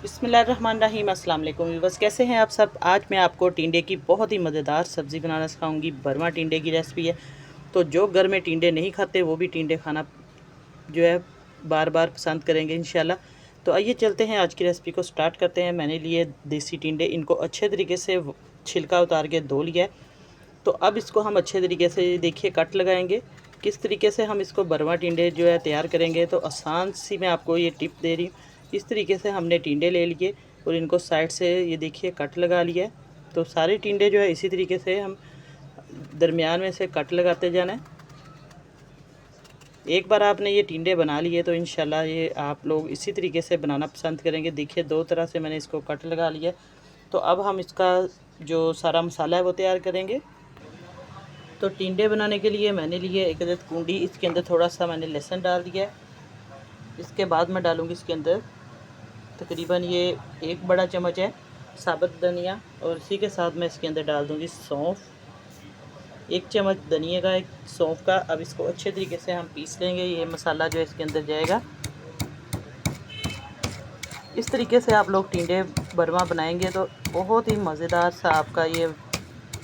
बिस्मिल्लाहिर्रहमानिर्रहीम। अस्सलाम वालेकुम व्यूअर्स, कैसे हैं आप सब। आज मैं आपको टिंडे की बहुत ही मज़ेदार सब्ज़ी बनाना सिखाऊंगी। बर्मा टिंडे की रेसिपी है, तो जो घर में टिंडे नहीं खाते वो भी टिंडे खाना जो है बार बार पसंद करेंगे इंशाल्लाह। तो आइए चलते हैं, आज की रेसिपी को स्टार्ट करते हैं। मैंने लिए देसी टिंडे, इनको अच्छे तरीके से छिलका उतार के धो लिया है। तो अब इसको हम अच्छे तरीके से देखिए कट लगाएंगे। किस तरीके से हम इसको बर्मा टिंडे जो है तैयार करेंगे, तो आसान सी मैं आपको ये टिप दे रही हूँ। इस तरीके से हमने टिंडे ले लिए और इनको साइड से ये देखिए कट लगा लिया है। तो सारे टिंडे जो है इसी तरीके से हम दरमियान में से कट लगाते जाना है। एक बार आपने ये टिंडे बना लिए तो इंशाल्लाह ये आप लोग इसी तरीके से बनाना पसंद करेंगे। देखिए दो तरह से मैंने इसको कट लगा लिया। तो अब हम इसका जो सारा मसाला है वो तैयार करेंगे। तो टिंडे बनाने के लिए मैंने लिए एक अदद कूंडी, इसके अंदर थोड़ा सा मैंने लहसुन डाल दिया है। इसके बाद मैं डालूँगी इसके अंदर तकरीबन ये 1 बड़ा चम्मच है साबुत धनिया, और इसी के साथ मैं इसके अंदर डाल दूँगी सौंफ, 1 चम्मच धनिया का, 1 सौंफ का। अब इसको अच्छे तरीके से हम पीस लेंगे। ये मसाला जो है इसके अंदर जाएगा। इस तरीके से आप लोग टिंडे बर्मा बनाएंगे तो बहुत ही मज़ेदार सा आपका ये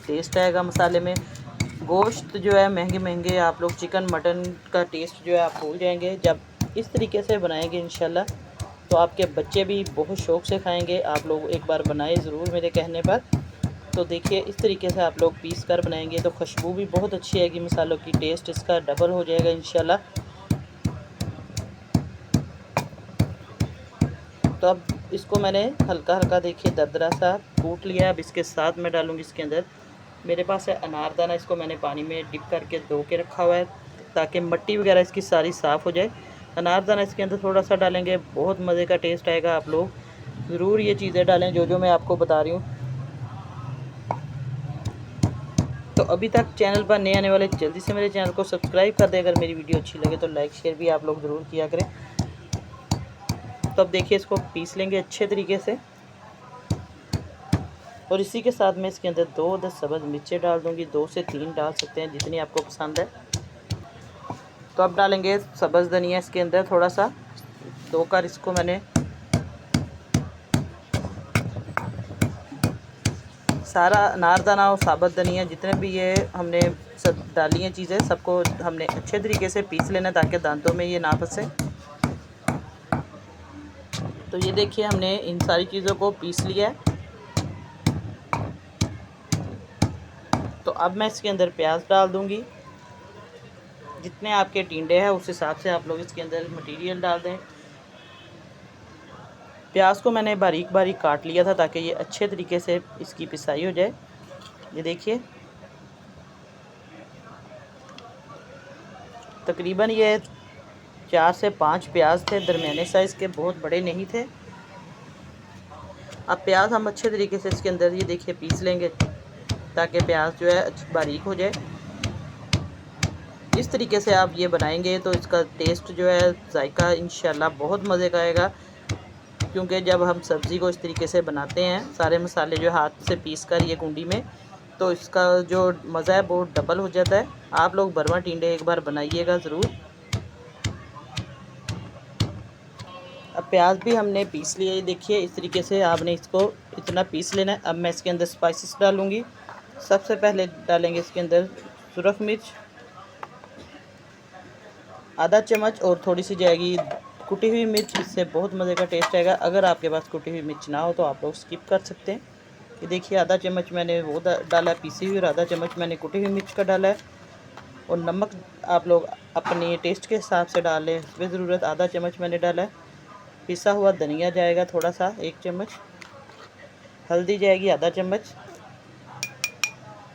टेस्ट आएगा मसाले में। गोश्त जो है महंगे महंगे आप लोग चिकन मटन का टेस्ट जो है आप भूल जाएंगे जब इस तरीके से बनाएंगे इंशाल्लाह। तो आपके बच्चे भी बहुत शौक़ से खाएंगे। आप लोग एक बार बनाए ज़रूर मेरे कहने पर। तो देखिए इस तरीके से आप लोग पीस कर बनाएंगे तो खुशबू भी बहुत अच्छी आएगी मसालों की, टेस्ट इसका डबल हो जाएगा इंशाल्लाह। तो अब इसको मैंने हल्का हल्का देखिए दरदरा सा कूट लिया। अब इसके साथ मैं डालूँगी इसके अंदर, मेरे पास है अनारदाना, इसको मैंने पानी में डिप करके धो के रखा हुआ है ताकि मिट्टी वगैरह इसकी सारी साफ़ हो जाए। अनारदाना इसके अंदर थोड़ा सा डालेंगे, बहुत मज़े का टेस्ट आएगा। आप लोग ज़रूर ये चीज़ें डालें जो मैं आपको बता रही हूँ। तो अभी तक चैनल पर नए आने वाले जल्दी से मेरे चैनल को सब्सक्राइब कर दें। अगर मेरी वीडियो अच्छी लगे तो लाइक शेयर भी आप लोग ज़रूर किया करें। तो अब देखिए इसको पीस लेंगे अच्छे तरीके से, और इसी के साथ मैं इसके अंदर 2 अदद सब्ज़ मिर्चें डाल दूँगी। 2 से 3 डाल सकते हैं जितनी आपको पसंद है। तो अब डालेंगे सब्ज़ धनिया इसके अंदर थोड़ा सा, धोकर इसको मैंने सारा अनारदाना और साबुत धनिया जितने भी ये हमने सब डाली हैं चीज़ें, सबको हमने अच्छे तरीके से पीस लेना ताकि दांतों में ये ना फंसे। तो ये देखिए हमने इन सारी चीज़ों को पीस लिया है। तो अब मैं इसके अंदर प्याज डाल दूँगी। जितने आपके टिंडे हैं उस हिसाब से आप लोग इसके अंदर मटेरियल डाल दें। प्याज को मैंने बारीक बारीक काट लिया था ताकि ये अच्छे तरीके से इसकी पिसाई हो जाए। ये देखिए तकरीबन ये 4 से 5 प्याज थे, दरमियाने साइज़ के, बहुत बड़े नहीं थे। अब प्याज हम अच्छे तरीके से इसके अंदर ये देखिए पीस लेंगे ताकि प्याज जो है बारीक हो जाए। इस तरीके से आप ये बनाएंगे तो इसका टेस्ट जो है जायका इंशाल्लाह बहुत मज़े का आएगा। क्योंकि जब हम सब्ज़ी को इस तरीके से बनाते हैं सारे मसाले जो हाथ से पीस कर ये कुंडी में, तो इसका जो मज़ा है वो डबल हो जाता है। आप लोग बर्मा टिंडे एक बार बनाइएगा ज़रूर। अब प्याज भी हमने पीस लिया, देखिए इस तरीके से आपने इसको इतना पीस लेना है। अब मैं इसके अंदर स्पाइसेस डालूँगी। सबसे पहले डालेंगे इसके अंदर सुरख मिर्च आधा चम्मच, और थोड़ी सी जाएगी कुटी हुई मिर्च, इससे बहुत मज़े का टेस्ट आएगा। अगर आपके पास कुटी हुई मिर्च ना हो तो आप लोग स्किप कर सकते हैं। ये देखिए आधा चम्मच मैंने वो डाला है पीसी हुई, और आधा चम्मच मैंने कुटी हुई मिर्च का डाला है। और नमक आप लोग अपने टेस्ट के हिसाब से डाल लें, इसमें ज़रूरत आधा चम्मच मैंने डाला है। पिसा हुआ धनिया जाएगा थोड़ा सा 1 चम्मच, हल्दी जाएगी आधा चम्मच।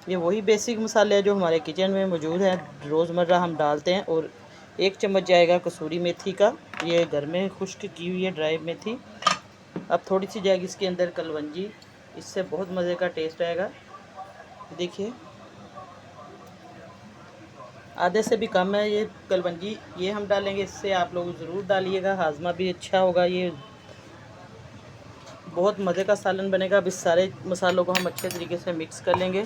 ये वही बेसिक मसाले हैं जो हमारे किचन में मौजूद हैं, रोज़मर्रा हम डालते हैं। और 1 चम्मच जाएगा कसूरी मेथी का, ये घर में खुश्क की हुई है ड्राई मेथी। अब थोड़ी सी जाएगी इसके अंदर कलवंजी, इससे बहुत मज़े का टेस्ट आएगा। देखिए आधे से भी कम है ये कलवंजी, ये हम डालेंगे। इससे आप लोग ज़रूर डालिएगा, हाजमा भी अच्छा होगा। ये बहुत मज़े का सालन बनेगा। अब इस सारे मसालों को हम अच्छे तरीके से मिक्स कर लेंगे।